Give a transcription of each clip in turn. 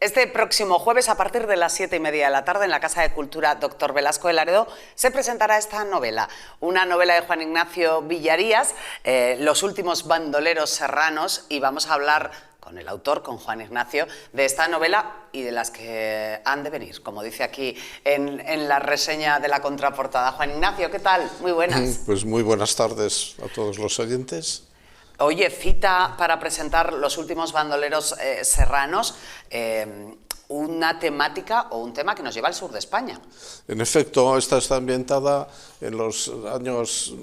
Este próximo jueves, a partir de las 7:30 de la tarde, en la Casa de Cultura Dr. Velasco de Laredo, se presentará esta novela, una novela de Juan Ignacio Villarías, Los últimos bandoleros serranos, y vamos a hablar con el autor, con Juan Ignacio, de esta novela y de las que han de venir, como dice aquí en la reseña de la contraportada. Juan Ignacio, ¿qué tal? Muy buenas. Pues muy buenas tardes a todos los oyentes. Oye, cita para presentar Los últimos bandoleros serranos, una temática o un tema que nos lleva al sur de España. En efecto, esta está ambientada en los años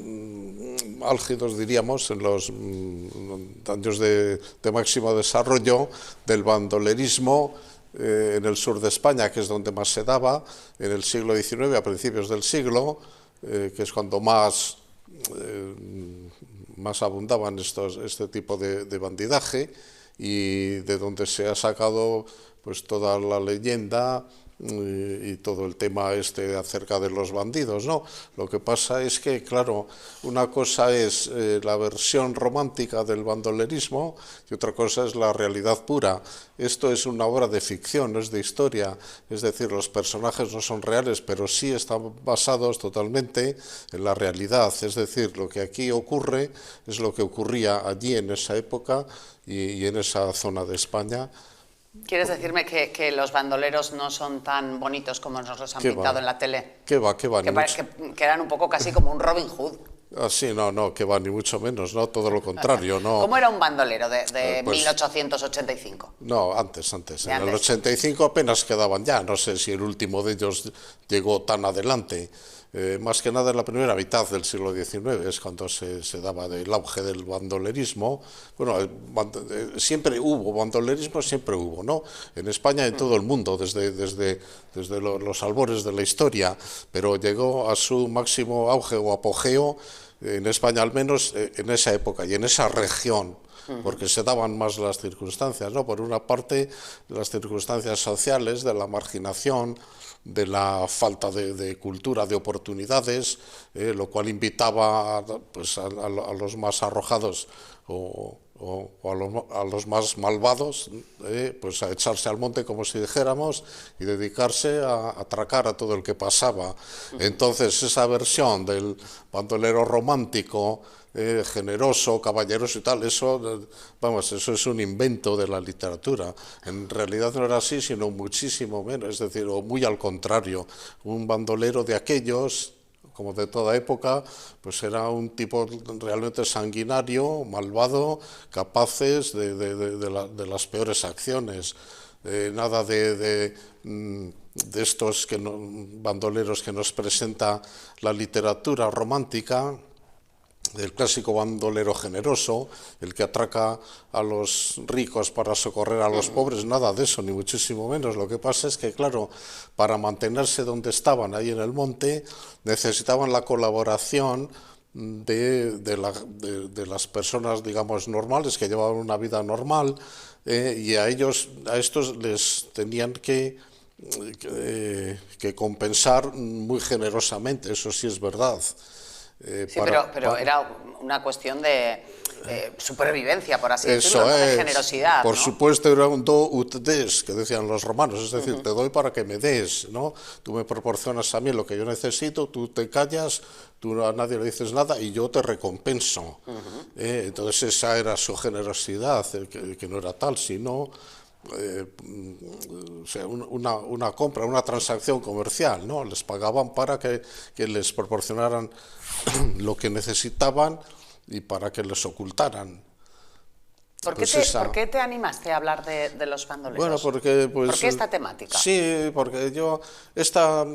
álgidos, diríamos, en los años de máximo desarrollo del bandolerismo en el sur de España, que es donde más se daba, en el siglo XIX, a principios del siglo, que es cuando más abundaban este tipo de bandidaje, y de donde se ha sacado pues toda la leyenda y todo el tema acerca de los bandidos, ¿no? Lo que pasa es que, claro, una cosa es la versión romántica del bandolerismo y otra cosa es la realidad pura. Esto es una obra de ficción, no es de historia, es decir, los personajes no son reales, pero sí están basados totalmente en la realidad. Es decir, lo que aquí ocurre es lo que ocurría allí en esa época y en esa zona de España. ¿Quieres decirme que los bandoleros no son tan bonitos como nos los han pintado en la tele? ¿Qué va? Que eran un poco casi como un Robin Hood. Sí, no, que va, ni mucho menos, ¿no? Todo lo contrario, ¿no? ¿Cómo era un bandolero de 1885? No, antes. En el 85 apenas quedaban ya, no sé si el último de ellos llegó tan adelante. Más que nada en la primera mitad del siglo XIX es cuando se daba el auge del bandolerismo. Bueno, siempre hubo bandolerismo, siempre hubo, ¿no? En España y en todo el mundo, desde los albores de la historia, pero llegó a su máximo auge o apogeo, en España al menos, en esa época y en esa región, porque se daban más las circunstancias, ¿no? Por una parte, las circunstancias sociales de la marginación, de la falta de cultura, de oportunidades, lo cual invitaba pues, a los más arrojados o a los más malvados pues a echarse al monte, como si dijéramos, y dedicarse a atracar a todo el que pasaba. Entonces, esa versión del bandolero romántico, generoso, caballeroso y tal, eso es un invento de la literatura. En realidad no era así, sino muchísimo menos, es decir, o muy al contrario. Un bandolero de aquellos, como de toda época, pues era un tipo realmente sanguinario, malvado, capaces de las peores acciones. Nada de estos bandoleros que nos presenta la literatura romántica, el clásico bandolero generoso, el que atraca a los ricos para socorrer a los pobres, nada de eso, ni muchísimo menos. Lo que pasa es que, claro, para mantenerse donde estaban, ahí en el monte, necesitaban la colaboración de las personas, digamos, normales, que llevaban una vida normal, y a estos les tenían que compensar muy generosamente, eso sí es verdad. Sí, pero era una cuestión de supervivencia, por así decirlo, ¿no? De generosidad. Por ¿no? supuesto, era un do ut des, que decían los romanos, es decir, te doy para que me des, ¿no? Tú me proporcionas a mí lo que yo necesito, tú te callas, tú a nadie le dices nada y yo te recompenso. Entonces esa era su generosidad, que no era tal, sino o sea, una compra, una transacción comercial, ¿no? Les pagaban para que les proporcionaran lo que necesitaban y para que les ocultaran. ¿Por qué te animaste a hablar de los bandoleros? Bueno, porque... ¿Por qué esta temática? Sí, porque yo... Esta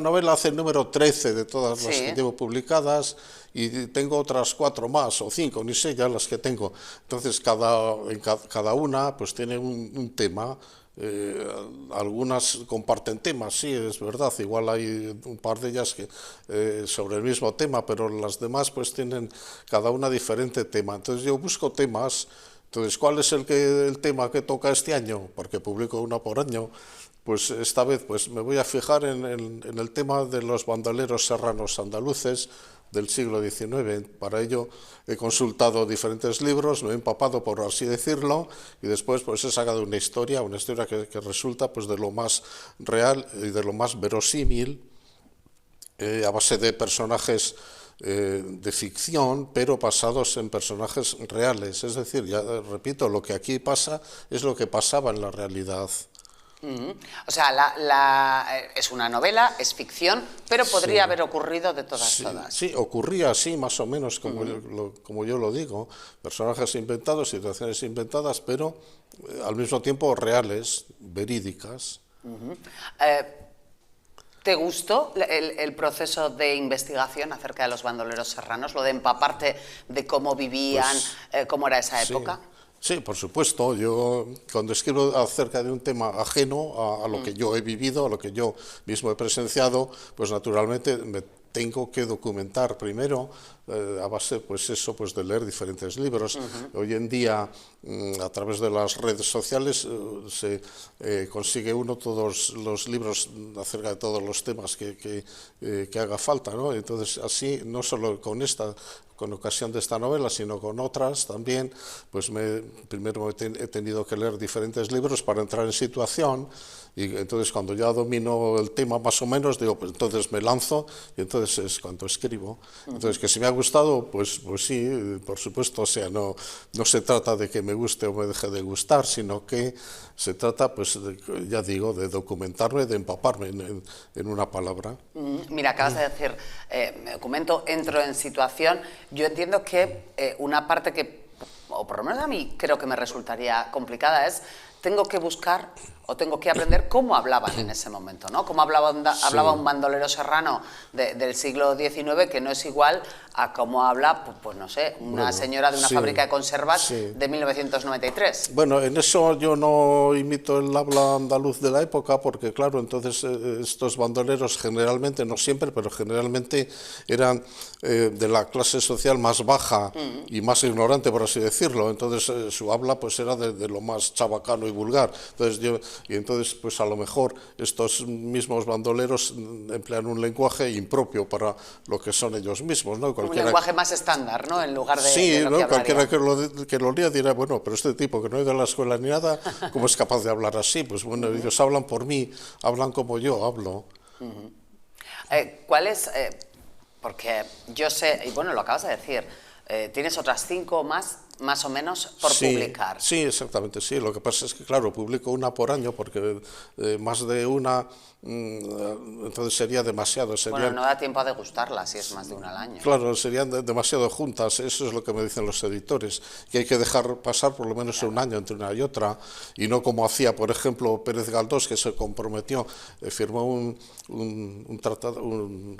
novela hace el número 13 de todas las que llevo publicadas, y tengo otras 4 más o 5, ni sé ya las que tengo. Entonces cada una pues tiene un tema. Algunas comparten temas, sí, es verdad, igual hay un par de ellas que sobre el mismo tema, pero las demás pues tienen cada una diferente tema. Entonces yo busco temas. Entonces, ¿cuál es el tema que toca este año? Porque publico una por año. Pues esta vez pues me voy a fijar en el tema de los bandoleros serranos andaluces, del siglo XIX. Para ello he consultado diferentes libros, me he empapado, por así decirlo, y después pues he sacado una historia que resulta pues de lo más real y de lo más verosímil, a base de personajes de ficción, pero basados en personajes reales. Es decir, ya repito, lo que aquí pasa es lo que pasaba en la realidad. O sea, es una novela, es ficción, pero podría haber ocurrido de todas. Sí, ocurría así, más o menos, como yo lo digo. Personajes inventados, situaciones inventadas, pero al mismo tiempo reales, verídicas. ¿Te gustó el proceso de investigación acerca de los bandoleros serranos, lo de empaparte de cómo vivían, cómo era esa época? Sí, por supuesto. Yo cuando escribo acerca de un tema ajeno a lo que yo he vivido, a lo que yo mismo he presenciado, pues naturalmente me tengo que documentar primero a base pues de leer diferentes libros. Hoy en día a través de las redes sociales se consigue uno todos los libros acerca de todos los temas que haga falta, ¿no? Entonces así, no solo con ocasión de esta novela, sino con otras también, pues primero he tenido que leer diferentes libros para entrar en situación, y entonces cuando ya domino el tema más o menos, digo, pues entonces me lanzo, y entonces es cuando escribo. Entonces, que si me ha gustado, pues sí, por supuesto. O sea, no se trata de que me guste o me deje de gustar, sino que se trata, pues ya digo, de documentarme, de empaparme en una palabra. Mira, acabas de decir, me documento, entro en situación. Yo entiendo que una parte que, o por lo menos a mí creo que me resultaría complicada, es tengo que buscar o tengo que aprender cómo hablaban en ese momento, ¿no? Cómo hablaba un bandolero serrano del siglo XIX, que no es igual a cómo habla, pues no sé, una señora de una fábrica de conservas de 1993. Bueno, en eso yo no imito el habla andaluz de la época, porque claro, entonces estos bandoleros generalmente, no siempre, pero generalmente eran de la clase social más baja y más ignorante, por así decirlo. Entonces su habla pues era de lo más chabacano y vulgar. Entonces pues a lo mejor estos mismos bandoleros emplean un lenguaje impropio para lo que son ellos mismos, ¿no? Un lenguaje más estándar, ¿no? En lugar de sí, lo ¿no? que Cualquiera que lo lea dirá, bueno, pero este tipo que no ha ido a la escuela ni nada, ¿cómo es capaz de hablar así? Pues bueno, ellos hablan por mí, hablan como yo hablo. ¿Cuál es? Porque yo sé, y bueno, lo acabas de decir, tienes otras 5 más o menos por publicar. Sí, exactamente, sí. Lo que pasa es que, claro, publico una por año porque más de una, entonces sería demasiado. Bueno, no da tiempo a degustarla si es más de una al año. Claro, serían demasiado juntas, eso es lo que me dicen los editores, que hay que dejar pasar por lo menos un año entre una y otra, y no como hacía, por ejemplo, Pérez Galdós, que se comprometió, firmó un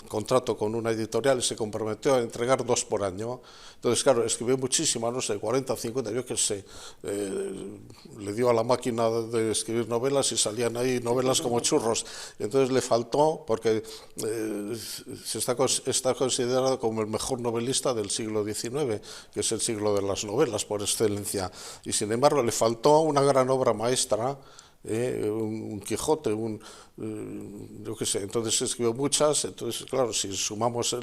contrato con una editorial y se comprometió a entregar 2 por año. Entonces, claro, escribió muchísimo, no sé, 40, 50, yo qué sé, le dio a la máquina de escribir novelas y salían ahí novelas como churros. Entonces le faltó, porque está considerado como el mejor novelista del siglo XIX, que es el siglo de las novelas por excelencia, y sin embargo le faltó una gran obra maestra, un Quijote, yo qué sé. Entonces escribió muchas. Entonces, claro, si sumamos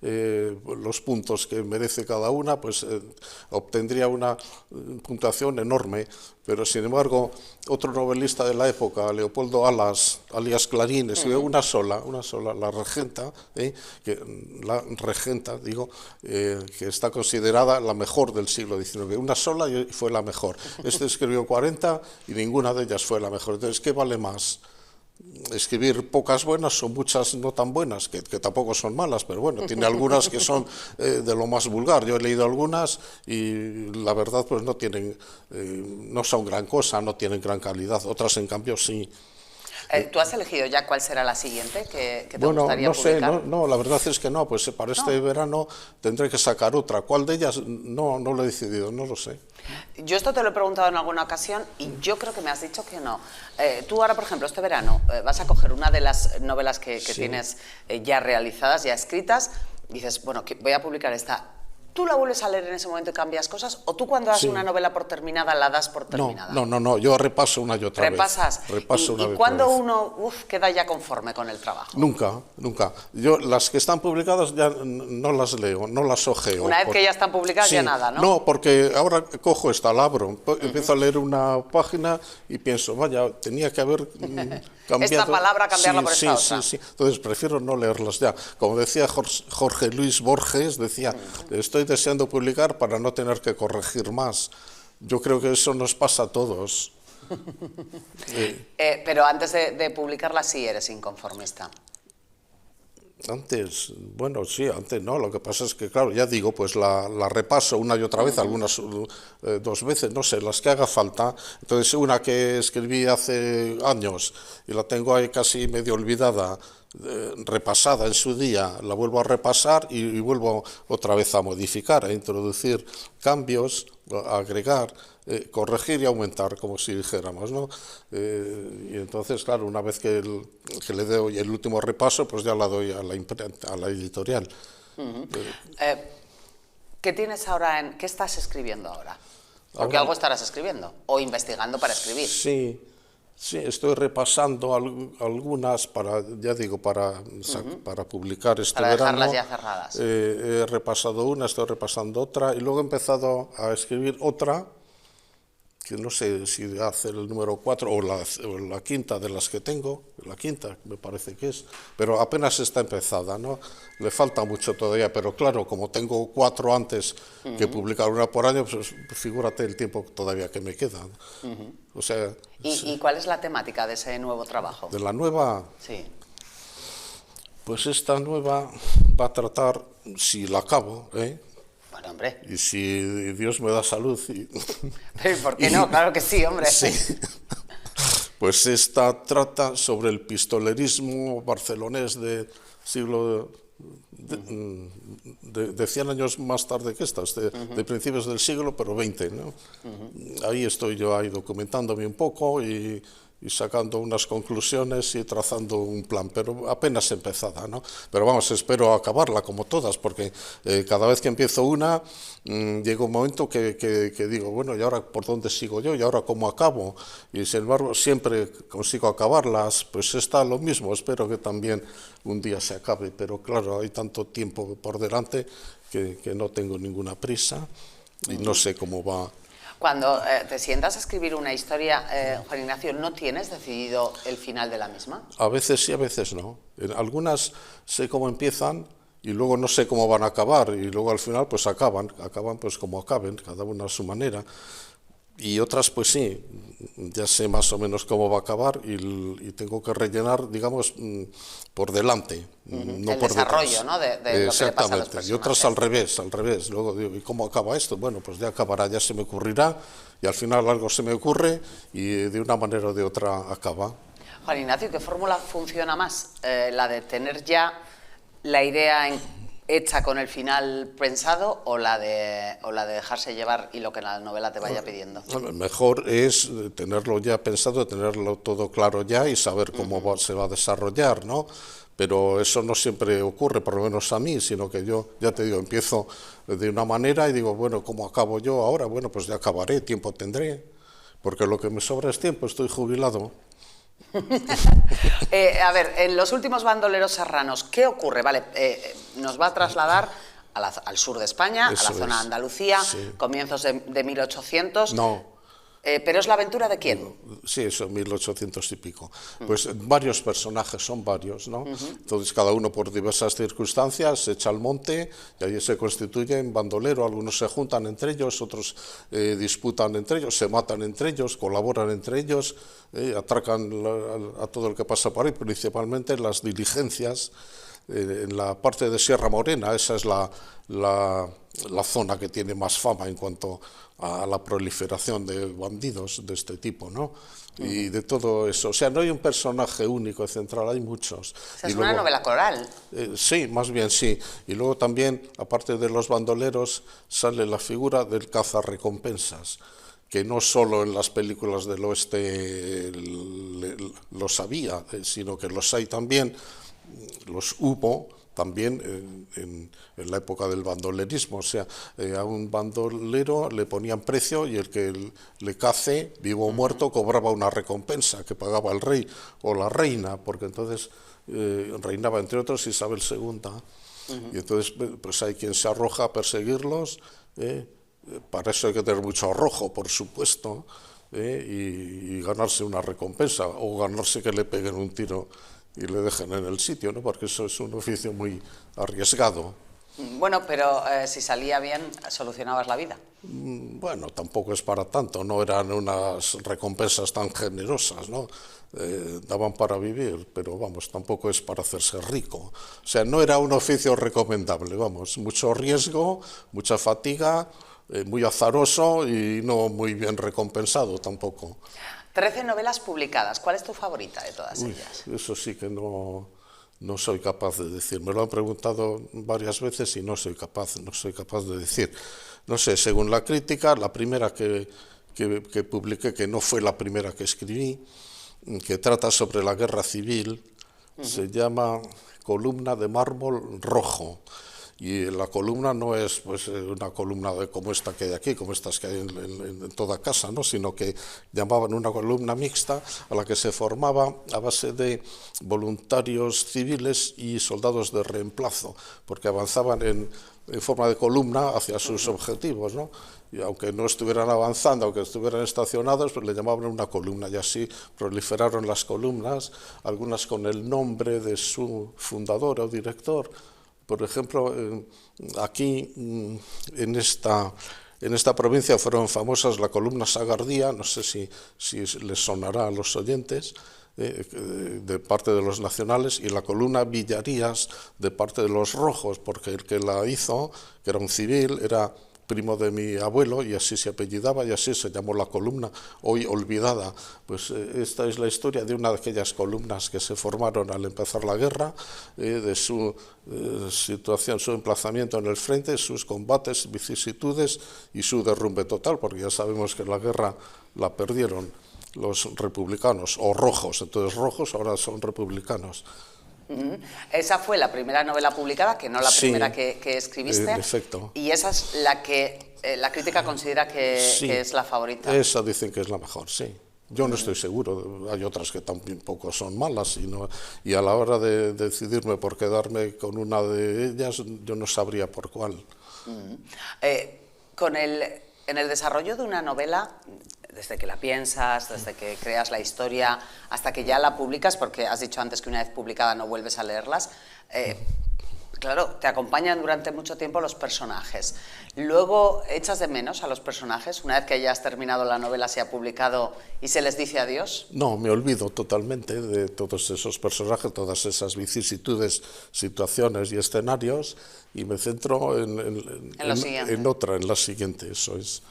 los puntos que merece cada una, pues obtendría una puntuación enorme. Pero sin embargo, otro novelista de la época, Leopoldo Alas, alias Clarín, escribió una sola, La Regenta, que está considerada la mejor del siglo XIX. Una sola y fue la mejor. Este escribió 40 y ninguna de ellas fue la mejor. Entonces, ¿qué vale más? Escribir pocas buenas o muchas no tan buenas, que tampoco son malas, pero bueno, tiene algunas que son de lo más vulgar. Yo he leído algunas y la verdad pues no son gran cosa, no tienen gran calidad. Otras en cambio sí. ¿Tú has elegido ya cuál será la siguiente que te gustaría publicar? No, la verdad es que no, pues para este verano tendré que sacar otra. ¿Cuál de ellas? No lo he decidido, no lo sé. Yo esto te lo he preguntado en alguna ocasión y yo creo que me has dicho que no. Tú ahora, por ejemplo, este verano vas a coger una de las novelas que tienes ya realizadas, ya escritas, y dices, bueno, voy a publicar esta. ¿tú la vuelves a leer en ese momento y cambias cosas? ¿O tú cuando das una novela por terminada, la das por terminada? No, yo repaso una y otra vez. ¿Repasas? ¿Y cuándo uno queda ya conforme con el trabajo? Nunca. Yo las que están publicadas ya no las leo, no las ojeo. Una vez que ya están publicadas, ya nada, ¿no? No, porque ahora cojo esta, la abro, empiezo a leer una página y pienso, vaya, tenía que haber cambiado. Esta palabra, cambiarla por esta otra. Sí. Entonces prefiero no leerlas ya. Como decía Jorge Luis Borges, decía, estoy deseando publicar para no tener que corregir más. Yo creo que eso nos pasa a todos. Pero antes de publicarla sí eres inconformista. Antes, bueno, sí, antes no, lo que pasa es que, claro, ya digo, pues la repaso una y otra vez, algunas 2 veces, no sé, las que haga falta. Entonces, una que escribí hace años y la tengo ahí casi medio olvidada, repasada en su día, la vuelvo a repasar y vuelvo otra vez a modificar, a introducir cambios, a agregar, corregir y aumentar, como si dijéramos, ¿no? Y entonces, claro, una vez que le doy el último repaso, pues ya la doy a la imprenta, a la editorial. ¿Qué tienes ahora qué estás escribiendo ahora? Porque algo estarás escribiendo, o investigando para escribir. Sí, estoy repasando algunas para, ya digo, para publicar este verano. Para dejarlas ya cerradas. He repasado una, estoy repasando otra, y luego he empezado a escribir otra, que no sé si hace el número 4 o la quinta de las que tengo, la quinta me parece que es, pero apenas está empezada, ¿no? Le falta mucho todavía, pero claro, como tengo 4 antes que publicar una por año, pues figúrate el tiempo todavía que me queda. O sea, ¿Y cuál es la temática de ese nuevo trabajo? De la nueva, sí. Pues esta nueva va a tratar, si la acabo, Bueno, hombre. y si Dios me da salud. ¿Por qué no? Claro que sí, hombre. Sí. Pues esta trata sobre el pistolerismo barcelonés de siglo de 100 años más tarde que estas, de principios del siglo, pero 20, ¿no? Ahí estoy yo ahí documentándome un poco y sacando unas conclusiones y trazando un plan, pero apenas empezada, ¿no? Pero vamos, espero acabarla como todas, porque cada vez que empiezo una, llega un momento que digo, bueno, ¿y ahora por dónde sigo yo? ¿Y ahora cómo acabo? Y sin embargo, siempre consigo acabarlas, pues está lo mismo, espero que también un día se acabe, pero claro, hay tanto tiempo por delante que no tengo ninguna prisa y no sé cómo va. Cuando te sientas a escribir una historia, Juan Ignacio, ¿no tienes decidido el final de la misma? A veces sí, a veces no. En algunas sé cómo empiezan y luego no sé cómo van a acabar y luego al final pues acaban pues como acaben, cada una a su manera. Y otras pues sí, ya sé más o menos cómo va a acabar y tengo que rellenar, digamos, por delante, no el por desarrollo, detrás. ¿no? de lo que le pasa a los personajes. Y otras al revés. Luego digo, ¿y cómo acaba esto? Bueno, pues ya acabará, ya se me ocurrirá y al final algo se me ocurre y de una manera o de otra acaba. Juan Ignacio, ¿qué fórmula funciona más? ¿La de tener ya la idea hecha con el final pensado o la de dejarse llevar y lo que la novela te vaya pidiendo? Mejor es tenerlo ya pensado, tenerlo todo claro ya y saber cómo se va a desarrollar, ¿no? Pero eso no siempre ocurre, por lo menos a mí, sino que yo, ya te digo, empiezo de una manera y digo, bueno, ¿cómo acabo yo ahora? Bueno, pues ya acabaré, tiempo tendré, porque lo que me sobra es tiempo, estoy jubilado. A ver, en los últimos bandoleros serranos, ¿qué ocurre? Vale, nos va a trasladar al sur de España, Eso a la zona de Andalucía, sí. Comienzos de 1800. No. ¿Pero es la aventura de quién? Sí, eso, 1800 y pico. Pues varios personajes, son varios, ¿no? Entonces cada uno por diversas circunstancias se echa al monte y ahí se constituye en bandolero. Algunos se juntan entre ellos, otros disputan entre ellos, se matan entre ellos, colaboran entre ellos, atracan a todo el que pasa por ahí, principalmente en las diligencias. En la parte de Sierra Morena, esa es la zona que tiene más fama en cuanto a la proliferación de bandidos de este tipo, ¿no? Y de todo eso. O sea, no hay un personaje único central, hay muchos. O sea, es una novela coral. Sí, más bien sí. Y luego también, aparte de los bandoleros, sale la figura del cazarrecompensas, que no solo en las películas del oeste los había, sino que los hay también. Los hubo también en la época del bandolerismo, o sea, a un bandolero le ponían precio y el que le cace, vivo o muerto, cobraba una recompensa que pagaba el rey o la reina, porque entonces reinaba entre otros Isabel II, y entonces pues hay quien se arroja a perseguirlos, para eso hay que tener mucho arrojo, por supuesto, y ganarse una recompensa, o ganarse que le peguen un tiro y le dejen en el sitio, ¿no? Porque eso es un oficio muy arriesgado. Bueno, pero si salía bien, solucionabas la vida. Bueno, tampoco es para tanto, no eran unas recompensas tan generosas, ¿no? Daban para vivir, pero vamos, tampoco es para hacerse rico. O sea, no era un oficio recomendable, vamos, mucho riesgo, mucha fatiga, muy azaroso y no muy bien recompensado tampoco. 13 novelas publicadas, ¿cuál es tu favorita de todas ellas? Eso sí que no soy capaz de decir. Me lo han preguntado varias veces y no soy capaz de decir. No sé, según la crítica, la primera que publiqué, que no fue la primera que escribí, que trata sobre la guerra civil, se llama Columna de mármol rojo. Y la columna no es pues una columna como esta que hay aquí, como estas que hay en toda casa, ¿no? Sino que llamaban una columna mixta a la que se formaba a base de voluntarios civiles y soldados de reemplazo, porque avanzaban en forma de columna hacia sus objetivos, ¿no? Y aunque no estuvieran avanzando, aunque estuvieran estacionados, pues le llamaban una columna, y así proliferaron las columnas, algunas con el nombre de su fundador o director. Por ejemplo, aquí en esta provincia fueron famosas la columna Sagardía, no sé si les sonará a los oyentes, de parte de los nacionales, y la columna Villarías de parte de los rojos, porque el que la hizo, que era un civil, era primo de mi abuelo, y así se apellidaba, y así se llamó la columna, hoy olvidada. Pues esta es la historia de una de aquellas columnas que se formaron al empezar la guerra, de su situación, su emplazamiento en el frente, sus combates, vicisitudes y su derrumbe total, porque ya sabemos que la guerra la perdieron los republicanos, o rojos, entonces rojos ahora son republicanos. Esa fue la primera novela publicada, que no la primera que escribiste. En efecto. Y esa es la que la crítica considera que es la favorita. Esa dicen que es la mejor, sí. Yo no estoy seguro, hay otras que tampoco son malas, y a la hora de decidirme por quedarme con una de ellas, yo no sabría por cuál. En el desarrollo de una novela, desde que la piensas, desde que creas la historia, hasta que ya la publicas, porque has dicho antes que una vez publicada no vuelves a leerlas, claro, te acompañan durante mucho tiempo los personajes. Luego echas de menos a los personajes, una vez que ya has terminado la novela, se ha publicado y se les dice adiós. No, me olvido totalmente de todos esos personajes, todas esas vicisitudes, situaciones y escenarios, y me centro en la siguiente, eso es.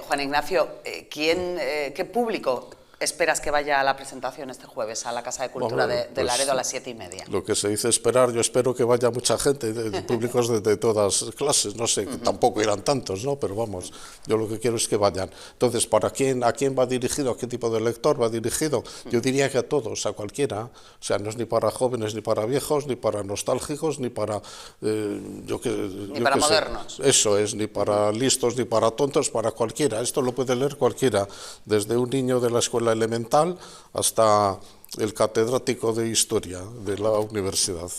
Juan Ignacio, ¿qué público esperas que vaya a la presentación este jueves a la Casa de Cultura de Laredo a las 7:30? Lo que se dice esperar, yo espero que vaya mucha gente, públicos de todas clases, no sé, tampoco irán tantos, ¿no? Pero vamos, yo lo que quiero es que vayan. Entonces, ¿a quién va dirigido? ¿A qué tipo de lector va dirigido? Yo diría que a todos, a cualquiera. O sea, no es ni para jóvenes, ni para viejos, ni para nostálgicos, ni para... ni para modernos. Eso es, ni para listos, ni para tontos, para cualquiera. Esto lo puede leer cualquiera, desde un niño de la escuela elemental hasta el catedrático de Historia de la universidad.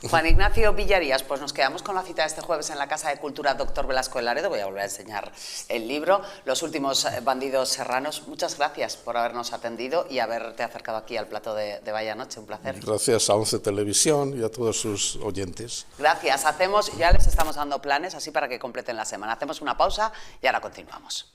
Juan Ignacio Villarías, pues nos quedamos con la cita de este jueves en la Casa de Cultura Dr. Velasco de Laredo. Voy a volver a enseñar el libro, Los últimos bandidos serranos. Muchas gracias por habernos atendido y haberte acercado aquí al plato de Vaya Noche, un placer. Gracias a 11 Televisión y a todos sus oyentes. Gracias, ya les estamos dando planes así para que completen la semana. Hacemos una pausa y ahora continuamos.